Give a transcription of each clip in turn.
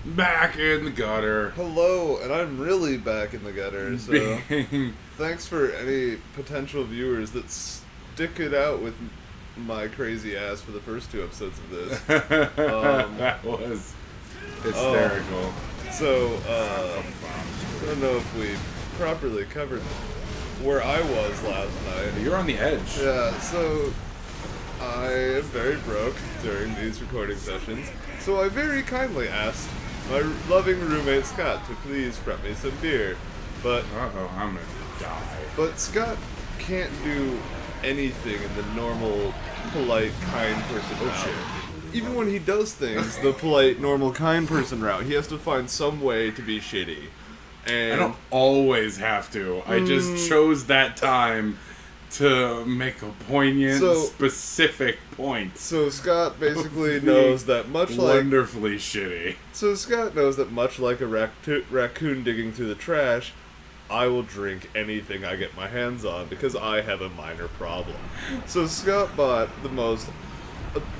Back in the gutter. Hello, and I'm really back in the gutter, so thanks for any potential viewers that stick it out with my crazy ass for the first 2 episodes of this. That was hysterical. I don't know if we properly covered where I was last night. You're on the edge. Yeah, so I am very broke during these recording sessions, so I very kindly asked my loving roommate Scott to please front me some beer, but I'm gonna die. But Scott can't do anything in the normal, polite, kind person route. Shit. Even when he does things the polite, normal, kind person route, he has to find some way to be shitty. And I don't always have to. I just chose that time to make a poignant, specific point. So Scott basically knows that wonderfully shitty. So Scott knows that much like a raccoon digging through the trash, I will drink anything I get my hands on because I have a minor problem. So Scott bought the most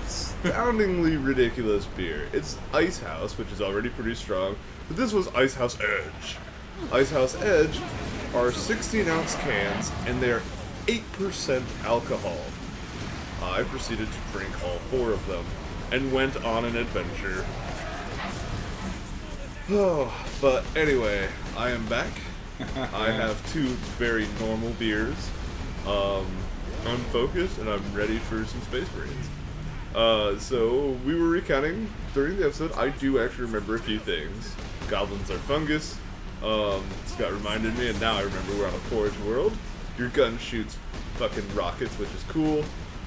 astoundingly ridiculous beer. It's Ice House, which is already pretty strong, but this was Ice House Edge. Ice House Edge are 16-ounce cans, and they're 8% alcohol. I proceeded to drink all 4 of them and went on an adventure. Oh, but anyway, I am back. I have 2 very normal beers. I'm focused and I'm ready for some Space Marines. So we were recounting during the episode. I do actually remember a few things. Goblins are fungus. Scott reminded me, and now I remember we're on a forge world. Your gun shoots fucking rockets, which is cool.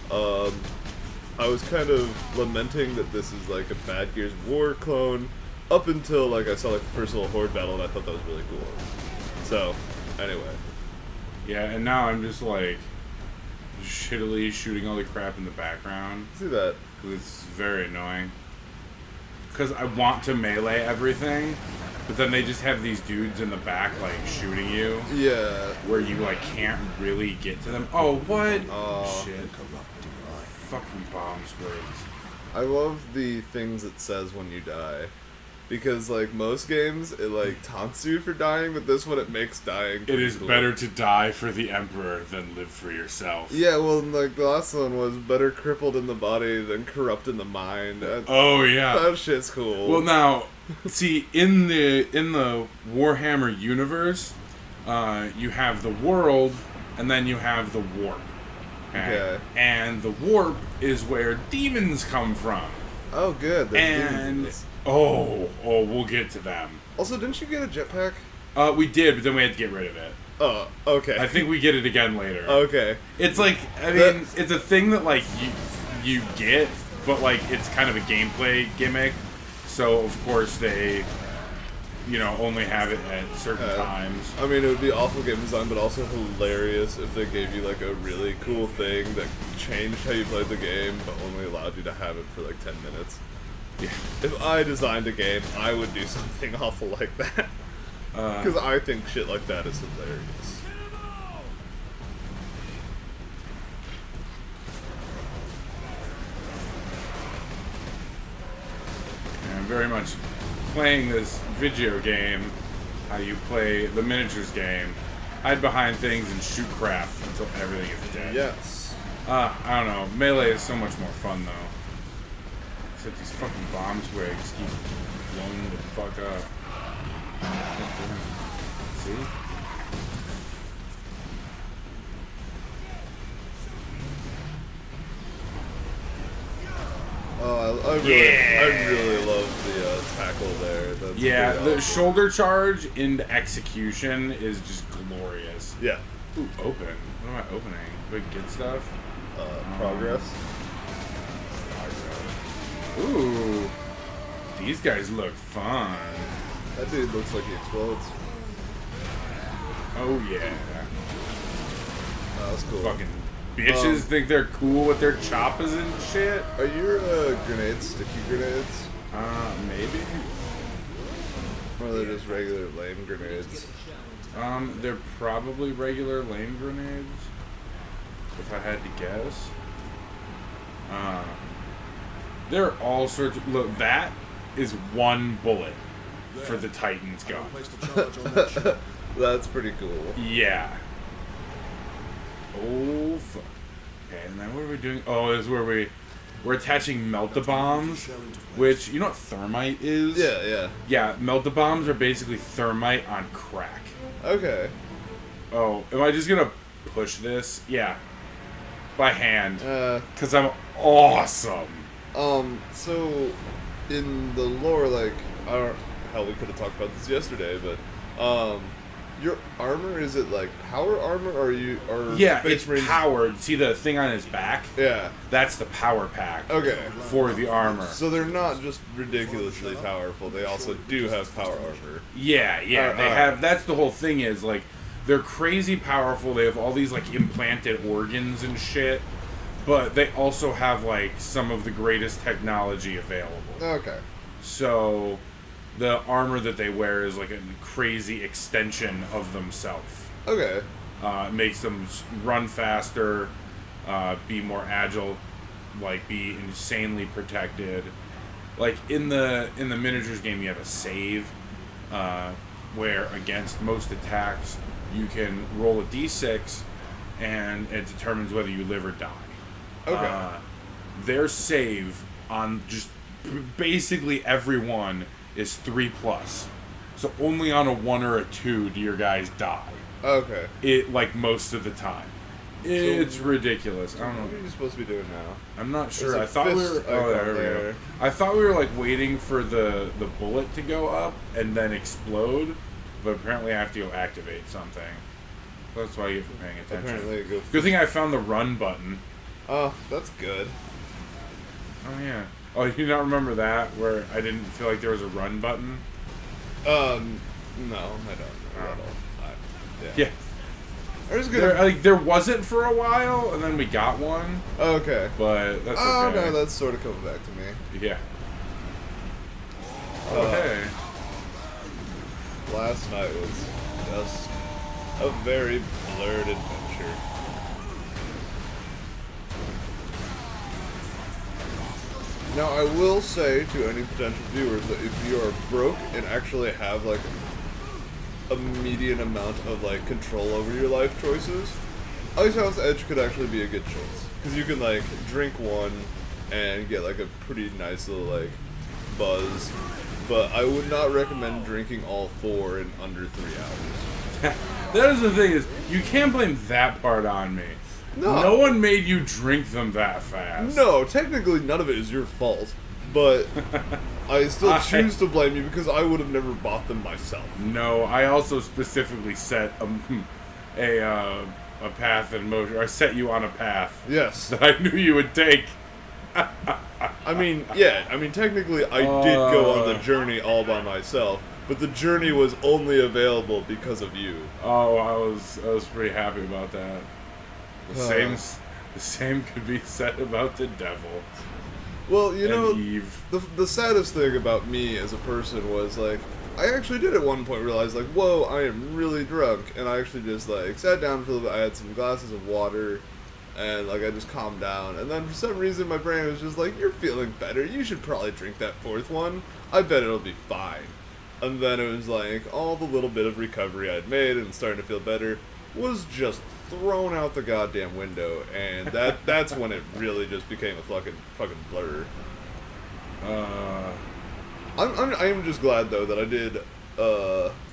I was kind of lamenting that this is like a bad Gears of War clone, up until like I saw like the first little horde battle, and I thought that was really cool. So, anyway. Yeah, and now I'm just like shittily shooting all the crap in the background. See that? Because it's very annoying. Because I want to melee everything, but then they just have these dudes in the back, like, shooting you. Yeah. Where you, like, can't really get to them. Oh, what? Shit. Fucking bomb squids. I love the things it says when you die. Because, like, most games, it, like, taunts you for dying, but this one, it makes dying It is cool. better to die for the Emperor than live for yourself. Yeah, well, like, the last one was better crippled in the body than corrupt in the mind. Oh, yeah. That shit's cool. Well, now, see, in the Warhammer universe, you have the world, and then you have the warp. Okay. And the warp is where demons come from. Oh, good. There's demons in this. We'll get to them. Also, didn't you get a jetpack? We did, but then we had to get rid of it. Oh, okay. I think we get it again later. Okay. It's like, I mean, it's a thing that, like, you get, but, like, it's kind of a gameplay gimmick. So, of course, they, only have it at certain times. I mean, it would be awful game design, but also hilarious if they gave you, like, a really cool thing that changed how you played the game, but only allowed you to have it for, like, 10 minutes. Yeah. If I designed a game, I would do something awful like that. Because I think shit like that is hilarious. And I'm very much playing this video game, how you play the miniatures game, hide behind things and shoot crap until everything is dead. Yes. I don't know. Melee is so much more fun, though. Except these fucking bomb squigs keep blowing the fuck up. See? Oh, I really love the tackle there. That's Yeah, pretty the awesome. shoulder charge into execution is just glorious. Yeah. Ooh, open. What am I opening? Big good stuff? Progress. Ooh. These guys look fun. That dude looks like he explodes. Oh, yeah. That's cool. Fucking bitches think they're cool with their choppers and shit. Are your grenades sticky grenades? Maybe. Or are they just regular lame grenades? They're probably regular lame grenades, if I had to guess. There are all sorts of... Look, that is one bullet. for the Titans gun. That's pretty cool. Yeah. Oh, fuck. Okay, and then what are we doing? Oh, this is where we're attaching melt-a-bombs, which, you know what thermite is? Yeah, yeah. Yeah, melt-a-bombs are basically thermite on crack. Okay. Oh, am I just gonna push this? Yeah. By hand. Because I'm awesome. So, in the lore, like, hell, we could have talked about this yesterday, but, your armor, is it like power armor, or yeah, it's powered. See the thing on his back? Yeah. That's the power pack. Okay. For the armor. So they're not just ridiculously powerful, they also do have power armor. Yeah, they have, that's the whole thing is, like, they're crazy powerful, they have all these, like, implanted organs and shit, but they also have, like, some of the greatest technology available. Okay. So the armor that they wear is like a crazy extension of themselves. Okay. Makes them run faster, be more agile, like be insanely protected. Like in the miniatures game, you have a save where against most attacks you can roll a d6 and it determines whether you live or die. Okay. Their save on just basically everyone is 3+. So only on a 1 or a 2 do your guys die. Okay. It like most of the time. It's ridiculous. I don't know. What are you supposed to be doing now? I'm not sure. I thought we were. Oh, there we go. I thought we were like waiting for the bullet to go up and then explode, but apparently I have to go activate something. That's why you get for paying attention. Apparently it goes. Good thing I found the run button. Oh, that's good. Oh yeah. Oh, you do not remember that where I didn't feel like there was a run button? No, I don't remember at all. Yeah. There wasn't for a while, and then we got one. Okay. But that's okay. Oh, no, that's sort of coming back to me. Yeah. Okay. Last night was just a very blurred adventure. Now, I will say to any potential viewers that if you are broke and actually have, like, a median amount of, like, control over your life choices, Icehouse Edge could actually be a good choice. Because you can, like, drink one and get, like, a pretty nice little, like, buzz. But I would not recommend drinking all 4 in under 3 hours. That is the thing is, you can't blame that part on me. No one made you drink them that fast. No, technically none of it is your fault, but I still choose to blame you because I would have never bought them myself. No, I also specifically set a path in motion. I set you on a path. Yes. That I knew you would take. I mean, technically I did go on the journey all by myself, but the journey was only available because of you. Oh, I was pretty happy about that. The same could be said about the devil. Well, you know, Eve. the saddest thing about me as a person was, like, I actually did at one point realize, like, whoa, I am really drunk, and I actually just, like, sat down for a little bit, I had some glasses of water, and, like, I just calmed down, and then for some reason my brain was just like, you're feeling better, you should probably drink that 4th one, I bet it'll be fine. And then it was like, all the little bit of recovery I'd made and starting to feel better was just thrown out the goddamn window, and that's when it really just became a fucking blur. I am just glad though that I did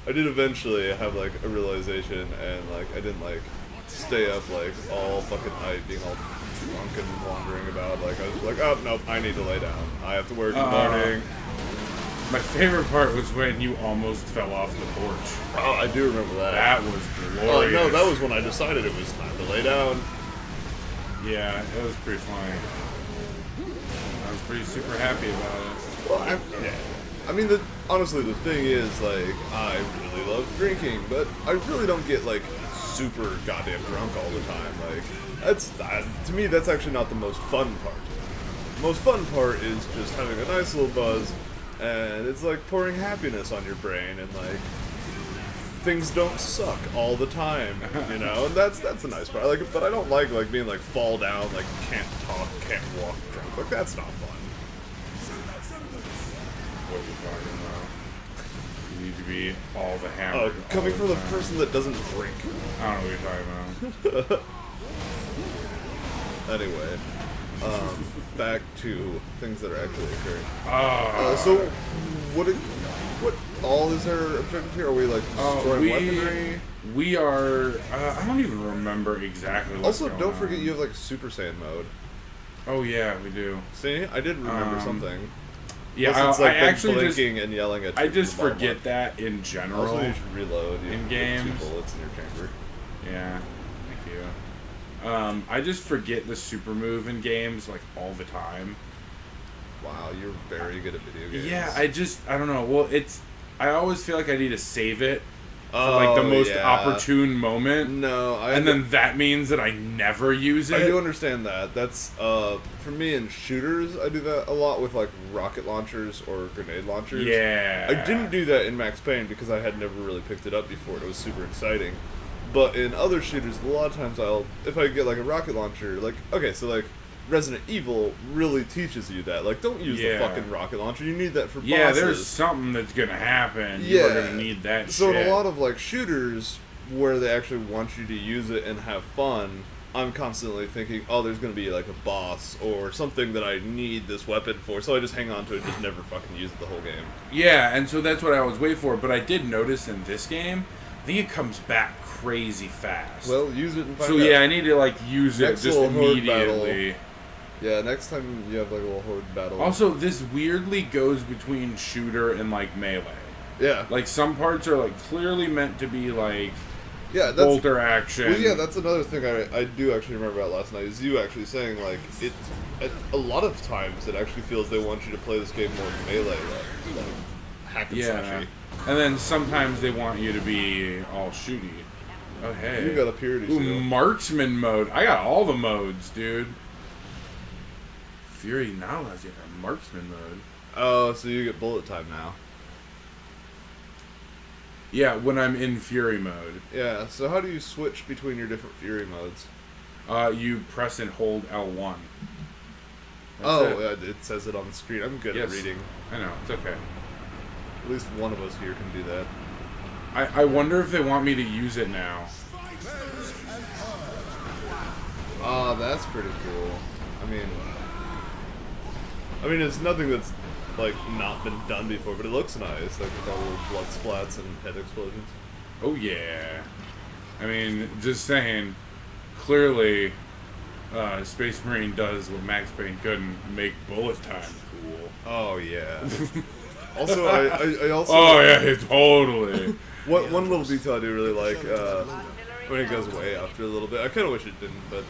eventually have like a realization, and like I didn't like stay up like all fucking night being all drunk and wandering about. Like I was like, oh nope, I need to lay down. I have to work in the morning. My favorite part was when you almost fell off the porch. Oh, I do remember that. That was glorious. Oh no, that was when I decided it was time to lay down. Yeah, it was pretty funny. I was pretty super happy about it. Well, I mean, honestly, the thing is, like, I really love drinking, but I really don't get, like, super goddamn drunk all the time. Like, to me, that's actually not the most fun part. The most fun part is just having a nice little buzz, and it's like pouring happiness on your brain, and, like, things don't suck all the time, you know? And that's the nice part. Like, but I don't like being, like, fall down, like, can't talk, can't walk drunk. Like, that's not fun. What are you talking about? You need to be all the hammer. Coming from the person that doesn't drink. I don't know what you're talking about. Anyway, back to things that are actually occurring. So, what all is our objective here? Are we like destroying weaponry? We are. I don't even remember exactly. What's Also, going don't forget on. you have like Super Saiyan mode. Oh yeah, we do. See, I did remember something. Yeah, Unless it's like I actually blinking and yelling at. I just from the forget that in general. Also, you should reload. You in have games. 2 bullets in your chamber. Yeah, thank you. I just forget the super move in games like all the time. Wow, you're very good at video games. Yeah, I don't know. Well, I always feel like I need to save it for like the most opportune moment. No, and then that means that I never use it. I do understand that. That's for me in shooters, I do that a lot with like rocket launchers or grenade launchers. Yeah. I didn't do that in Max Payne because I had never really picked it up before. It was super exciting. But in other shooters, a lot of times if I get like a rocket launcher, like, okay, so like Resident Evil really teaches you that. Like, don't use the fucking rocket launcher. You need that for bosses. Yeah, there's something that's going to happen. You're going to need that So shit. in a lot of like shooters where they actually want you to use it and have fun, I'm constantly thinking, oh, there's going to be like a boss or something that I need this weapon for. So I just hang on to it and just never fucking use it the whole game. Yeah, and so that's what I was waiting for. But I did notice in this game, I think it comes back crazy fast. Well, use it and find out. So yeah, I need to like use it just immediately. Yeah, next time you have like a little horde battle. Also, this weirdly goes between shooter and like melee. Yeah. Like some parts are like clearly meant to be like bolter action. Well, yeah, that's another thing I do actually remember about last night is you actually saying like a lot of times it actually feels they want you to play this game more melee, like hack and slashy. And then sometimes they want you to be all shooty. Oh hey, you got a purity seal. Marksman mode. I got all the modes, dude. Fury now allows you to have marksman mode. Oh, so you get bullet time now. Yeah, when I'm in Fury mode. Yeah, so how do you switch between your different Fury modes? You press and hold L1. It says it on the screen. I'm good at reading. I know, it's okay. At least one of us here can do that. I wonder if they want me to use it now. That's pretty cool. I mean, it's nothing that's like not been done before, but it looks nice, like with all the blood splats and head explosions. Oh yeah. I mean, just saying. Clearly, Space Marine does what Max Payne couldn't: make bullet time cool. Oh yeah. Also, I also. Oh yeah, totally. One little detail I do really like. When it goes away after a little bit, I kind of wish it didn't. But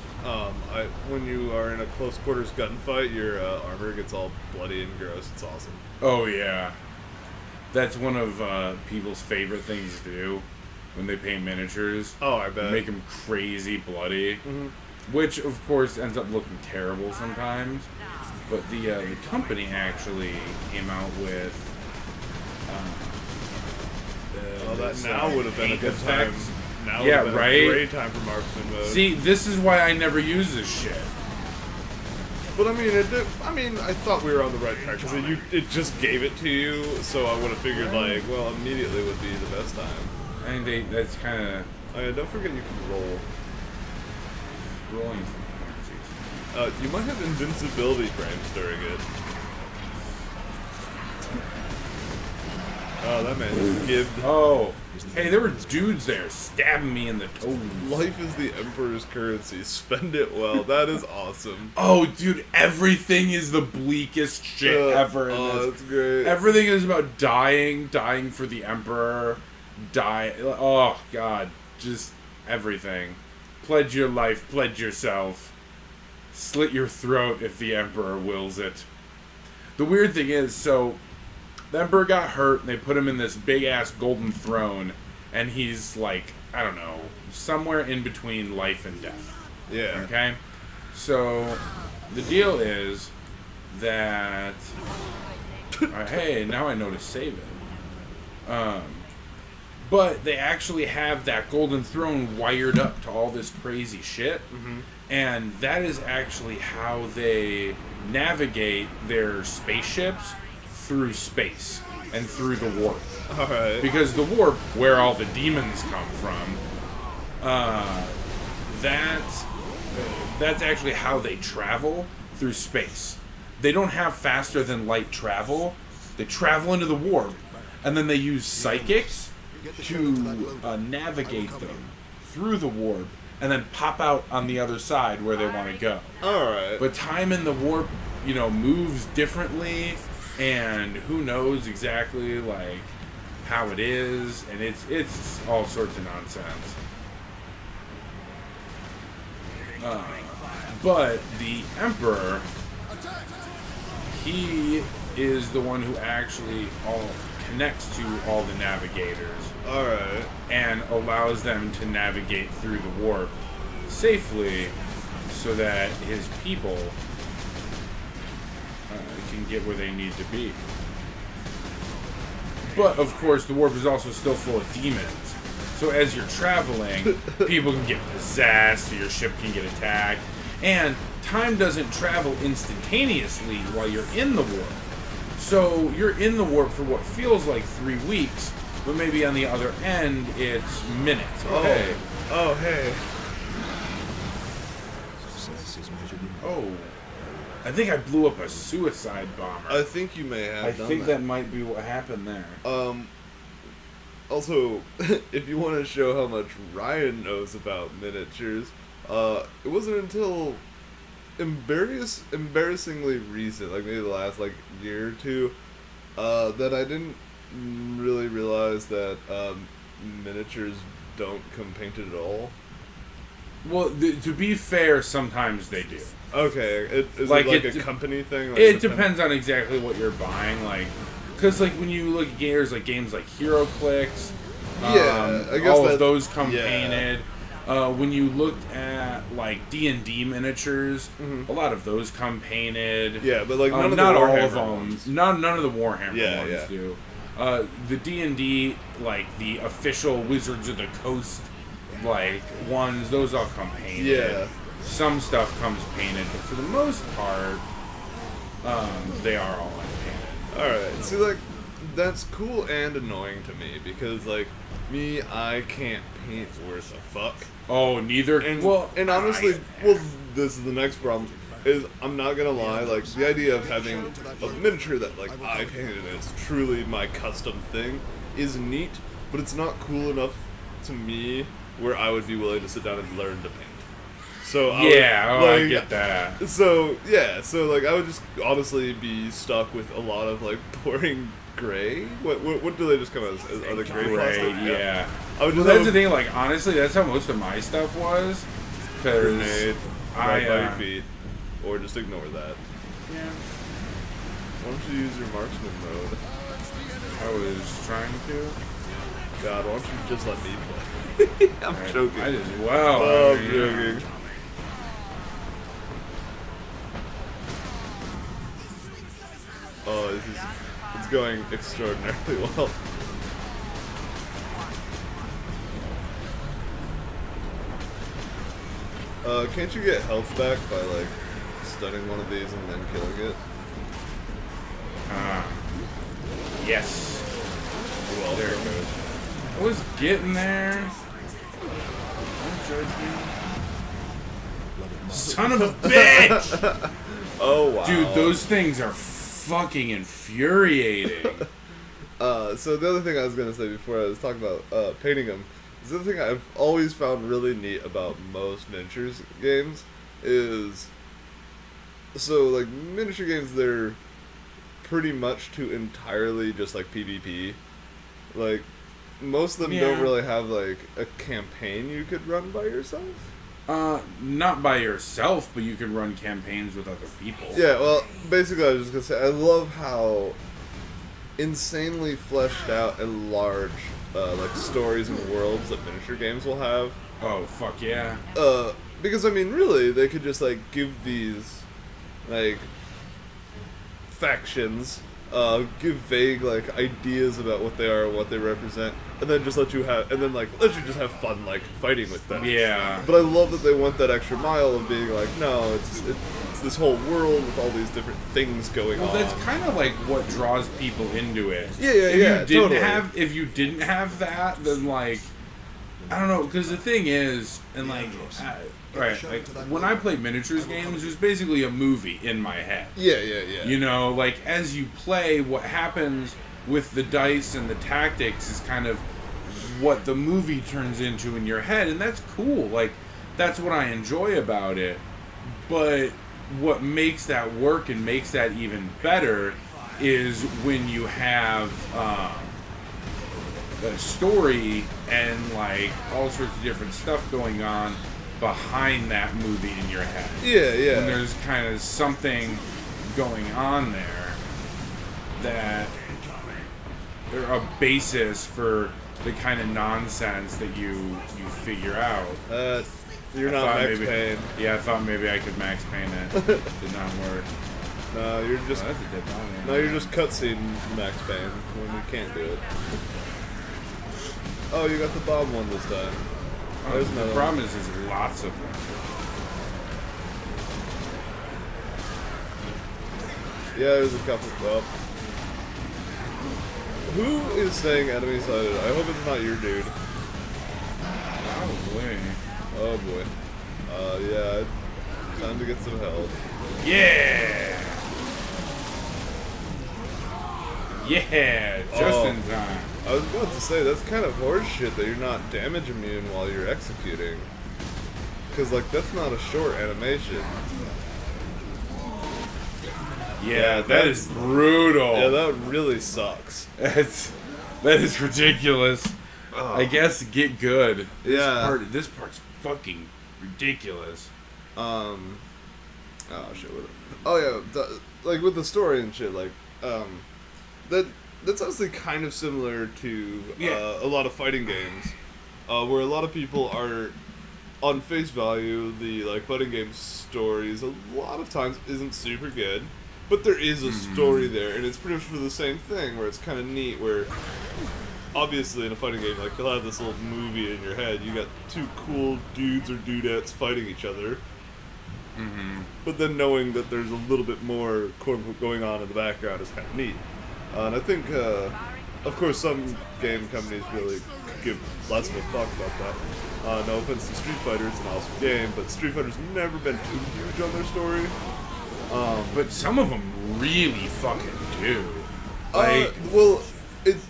when you are in a close quarters gunfight, your armor gets all bloody and gross. It's awesome. Oh yeah, that's one of people's favorite things to do when they paint miniatures. Oh, I bet. Make them crazy bloody, which of course ends up looking terrible sometimes. But the company actually came out with. That now would have been a good time. Now would have been a great time for marksman mode. See, this is why I never use this shit. But I mean, I thought we were on the right track because it just gave it to you, so I would have figured like, well, immediately would be the best time. I think that's kind of. Don't forget you can roll. Rolling. You might have invincibility frames during it. Oh, that man just gived. Oh, hey, there were dudes there stabbing me in the toes. Life is the Emperor's currency. Spend it well. That is awesome. Oh, dude, everything is the bleakest shit ever in this. That's great. Everything is about dying for the Emperor, oh, God, just everything. Pledge your life, pledge yourself. Slit your throat if the Emperor wills it. The weird thing is, so... the Emperor got hurt, and they put him in this big-ass golden throne, and he's, like, I don't know, somewhere in between life and death. Yeah. Okay? So, the deal is that... hey, now I know to save it. But they actually have that golden throne wired up to all this crazy shit, and that is actually how they navigate their spaceships through space. and through the warp. All right. Because the warp, where all the demons come from, that's actually how they travel through space. They don't have faster than light travel. They travel into the warp, and then they use psychics to navigate them through the warp, and then pop out on the other side where they want to go. All right. But time in the warp, moves differently, and who knows exactly like how it is, and it's all sorts of nonsense. But the Emperor, he is the one who actually connects to all the navigators. All right. And allows them to navigate through the warp safely so that his people can get where they need to be. But, of course, the warp is also still full of demons. So as you're traveling, people can get possessed, or your ship can get attacked. And time doesn't travel instantaneously while you're in the warp. So you're in the warp for what feels like 3 weeks, but maybe on the other end, it's minutes. Oh, hey. Oh, hey. Oh. I think I blew up a suicide bomber. I think you may have. I think that might be what happened there. Also, if you want to show how much Ryan knows about miniatures, it wasn't until embarrassingly recent, like maybe the last year or two, that I didn't really realize that miniatures don't come painted at all. Well, to be fair, sometimes they do. Okay, is it a company thing? It depends on exactly what you're buying, because when you look at games like HeroClix, I guess all of those come painted. When you looked at D&D miniatures, a lot of those come painted. Yeah, but none of the not all Warhammer of them. ones. None of the Warhammer ones do. The D&D, the official Wizards of the Coast, ones, those all come painted. Yeah. Some stuff comes painted, but for the most part, they are all unpainted. Alright, see, that's cool and annoying to me, because, I can't paint worth a fuck. Oh, neither? And honestly, this is the next problem, is, I'm not gonna lie, the idea of having a miniature that, I painted and it's truly my custom thing is neat, but it's not cool enough to me where I would be willing to sit down and learn to paint. So I get that. So I would just honestly be stuck with a lot of boring gray. What do they just come as? Are they gray plastic? Yeah. That's the thing. Honestly, that's how most of my stuff was. Grenade, right by your feet, or just ignore that. Yeah. Why don't you use your marksman mode? I was trying to. God, why don't you just let me play? I'm joking. I as well. Oh, I'm joking. Oh, it's going extraordinarily well. Can't you get health back by stunning one of these and then killing it? Yes. Well, there it goes. I was getting there. Don't judge me. Son of a bitch! Oh, wow. Dude, those things are fucking infuriating. So the other thing I was going to say before I was talking about painting them, is the other thing I've always found really neat about most miniatures games is, so miniature games, they're pretty much to entirely just PvP. Most of them don't really have a campaign you could run by yourself. Not by yourself, but you can run campaigns with other people. Yeah, well, basically I was just gonna say, I love how insanely fleshed out and large, stories and worlds that miniature games will have. Oh, fuck yeah. Because, really, they could just, give these, factions, give vague like ideas about what they are, what they represent, and then just let you just have fun like fighting with them. Yeah. But I love that they went that extra mile of being like, no, it's this whole world with all these different things going on. Well, that's kind of like what draws people into it. Yeah, If you didn't have that, then like, I don't know, because the thing is, and like, right, like when I play miniatures games, there's basically a movie in my head. Yeah. You know, like as you play, what happens with the dice and the tactics is kind of what the movie turns into in your head, and that's cool. Like, that's what I enjoy about it. But what makes that work and makes that even better is when you have a story and like all sorts of different stuff going on behind that movie in your head. Yeah. When there's kind of something going on there that or a basis for the kind of nonsense that you figure out. You're not Max Payne. Yeah, I thought maybe I could Max Payne it. Did not work. No, you're just. Oh, that's a dead body. No, you're just cutscene Max Payne when you can't do it. Oh, you got the bomb one this time. Oh, the problem is there's lots of them. Yeah, there's a couple. Well, who is saying enemy sided? I hope it's not your dude. Probably. Oh boy. Yeah. Time to get some help. Yeah! Yeah! Just in time. I was about to say, that's kind of horseshit that you're not damage immune while you're executing. Because, like, that's not a short animation. Yeah, that is brutal. Yeah, that really sucks. That is ridiculous. Oh. I guess get good. This part's fucking ridiculous. Oh shit. Oh yeah, like with the story and shit, like that's honestly kind of similar to a lot of fighting games, where a lot of people are on face value the like fighting game stories a lot of times isn't super good, but there is a story there, and it's pretty much for the same thing where it's kind of neat where. Obviously, in a fighting game, like, you'll have this little movie in your head. You got two cool dudes or dudettes fighting each other. Mm-hmm. But then knowing that there's a little bit more, quote-unquote, going on in the background is kind of neat. And I think, of course, some game companies really give less of a fuck about that. No offense to Street Fighter, it's an awesome game, but Street Fighter's never been too huge on their story. But some of them really fucking do.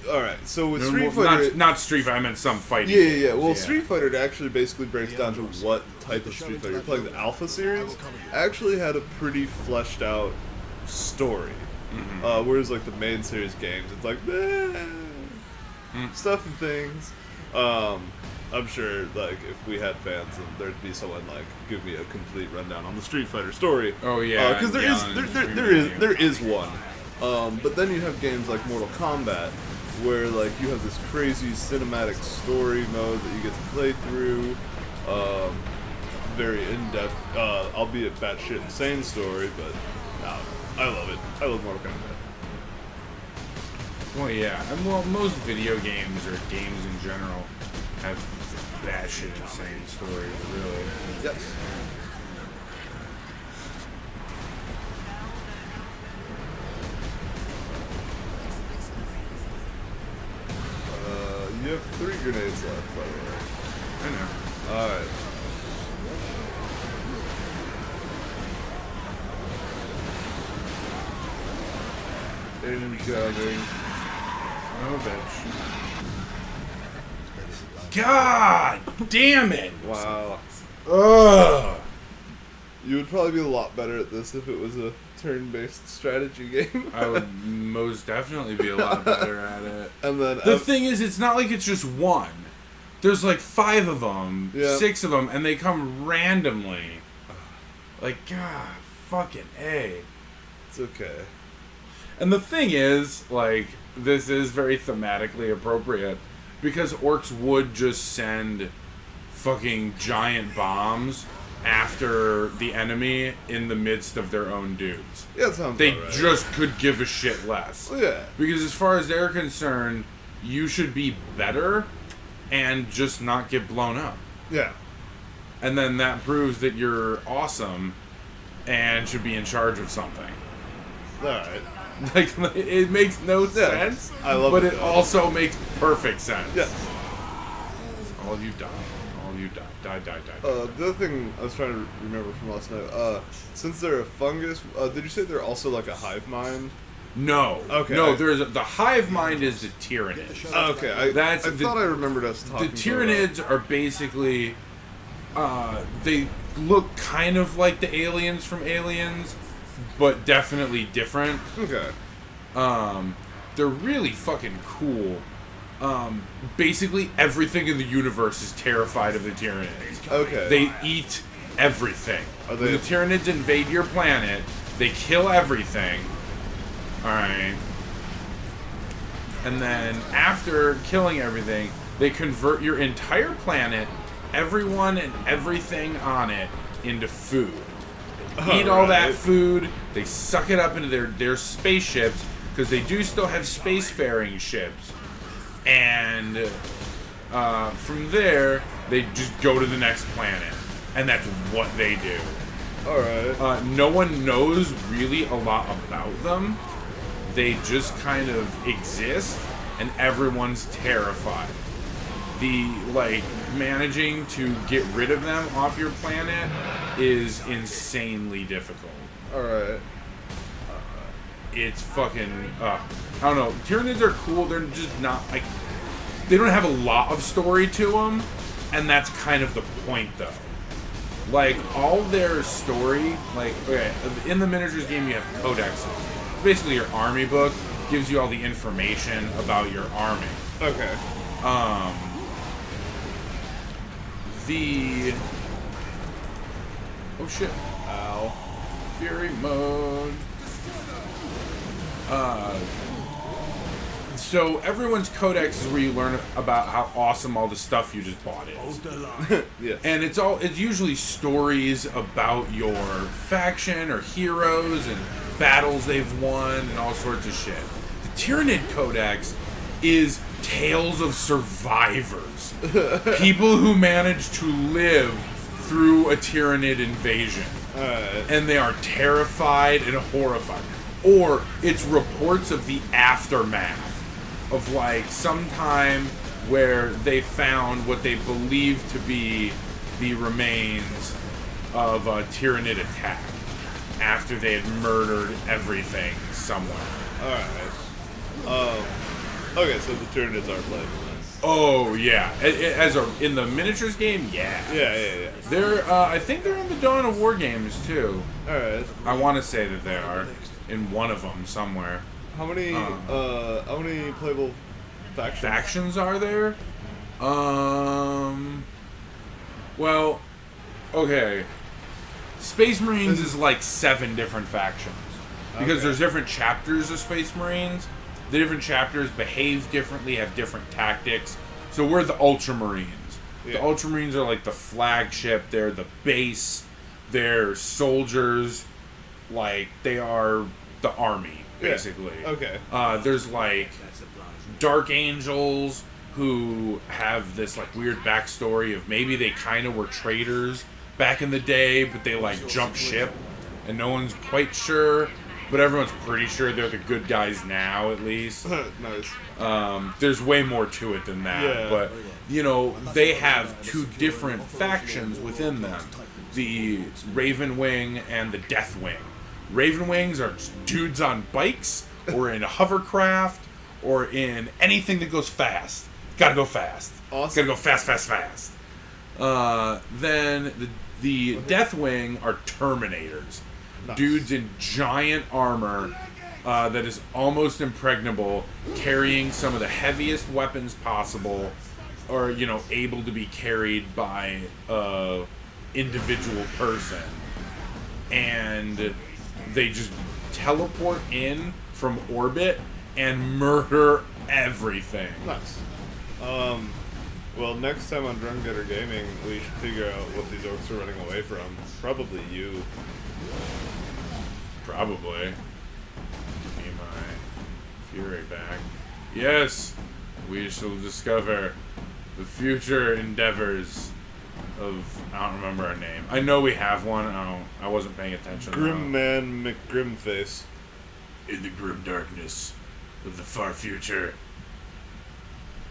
Alright, so with Street Fighter... Not Street Fighter, I meant some fighting games. Well, Street Fighter actually basically breaks down to what type of Street Fighter you're playing. The Alpha series actually had a pretty fleshed out story. Mm-hmm. Whereas, like, the main series games, it's like, stuff and things. I'm sure, like, if we had fans, then there'd be someone, like, give me a complete rundown on the Street Fighter story. Oh, yeah. Because there is one. But then you have games like Mortal Kombat, where like you have this crazy cinematic story mode that you get to play through, very in-depth, albeit batshit insane story, but I love it. I love Mortal Kombat. Well, yeah. Well, most video games or games in general have batshit insane stories, really. Yes. You have 3 grenades left, by the way. I know. Alright. Incoming. Oh, bitch. God damn it! Wow. Ugh! You would probably be a lot better at this if it was a turn-based strategy game. I would most definitely be a lot better at it. And then the thing is, it's not like it's just one. There's like 5 of them, 6 of them, and they come randomly. Like, God, fucking A. It's okay. And the thing is, like, this is very thematically appropriate because orcs would just send fucking giant bombs after the enemy in the midst of their own dudes. Yeah, that sounds They about right. just could give a shit less. Yeah. Because as far as they're concerned, you should be better and just not get blown up. Yeah. And then that proves that you're awesome and should be in charge of something. Alright. Like, it makes no sense, I love but it, it though. also makes perfect sense. Yeah. All you die. All you die. Die. The other thing I was trying to remember from last night, since they're a fungus, did you say they're also like a hive mind? No. Okay. No, the hive mind is the Tyranids. Okay, I thought I remembered us talking. The Tyranids are basically, they look kind of like the aliens from Aliens, but definitely different. Okay. They're really fucking cool. Basically everything in the universe is terrified of the Tyranids. Okay. They eat everything. Are When they- the Tyranids invade your planet, they kill everything. Alright. And then after killing everything, they convert your entire planet, everyone and everything on it, into food. They eat all that Alright. food, they suck it up into their spaceships, because they do still have spacefaring ships. And from there, they just go to the next planet. And that's what they do. Alright. No one knows really a lot about them. They just kind of exist, and everyone's terrified. The, managing to get rid of them off your planet is insanely difficult. Alright. It's fucking, I don't know. Tyranids are cool. They're just not, they don't have a lot of story to them, and that's kind of the point, though. All their story, okay, in the miniatures game you have codexes. Basically your army book gives you all the information about your army. Okay. Oh shit. Ow. Fury mode. So everyone's codex is where you learn about how awesome all the stuff you just bought is. Yes. And it's usually stories about your faction or heroes and battles they've won and all sorts of shit. The Tyranid Codex is tales of survivors. People who managed to live through a Tyranid invasion. And they are terrified and horrified. Or it's reports of the aftermath of some time where they found what they believed to be the remains of a Tyranid attack after they had murdered everything somewhere. Alright. Okay, so the Tyranids are playable then. Oh yeah, in the miniatures game, yeah. Yeah. They're I think they're in the Dawn of War games too. Alright. I want to say that they are in one of them somewhere. How many playable factions? Factions are there? Well, okay. Space Marines is 7 different factions. Because there's different chapters of Space Marines. The different chapters behave differently, have different tactics. So we're the Ultramarines. Yeah. The Ultramarines are the flagship. They're the base. They're soldiers. They are the army, basically. Yeah. Okay. There's Dark Angels who have this weird backstory of maybe they kind of were traitors back in the day, but they jumped ship, and no one's quite sure. But everyone's pretty sure they're the good guys now, at least. Nice. There's way more to it than that. Yeah. But, they have 2 different factions within them. The Raven Wing and the Death Wing. Raven Wings are dudes on bikes, or in a hovercraft, or in anything that goes fast. Gotta go fast. Awesome. Gotta go fast. Then the Death Wing are Terminators. Nice. Dudes in giant armor that is almost impregnable, carrying some of the heaviest weapons possible, or able to be carried by a individual person, and they just teleport in from orbit and murder everything. Nice. Well, next time on Drunken Gaming, we should figure out what these orcs are running away from. Probably you. Probably. Give me my fury back. Yes! We shall discover the future endeavors of... I don't remember our name. I know we have one. I wasn't paying attention. Grim Man McGrimface. In the grim darkness of the far future,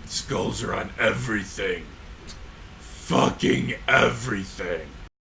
skulls are on everything. Fucking everything.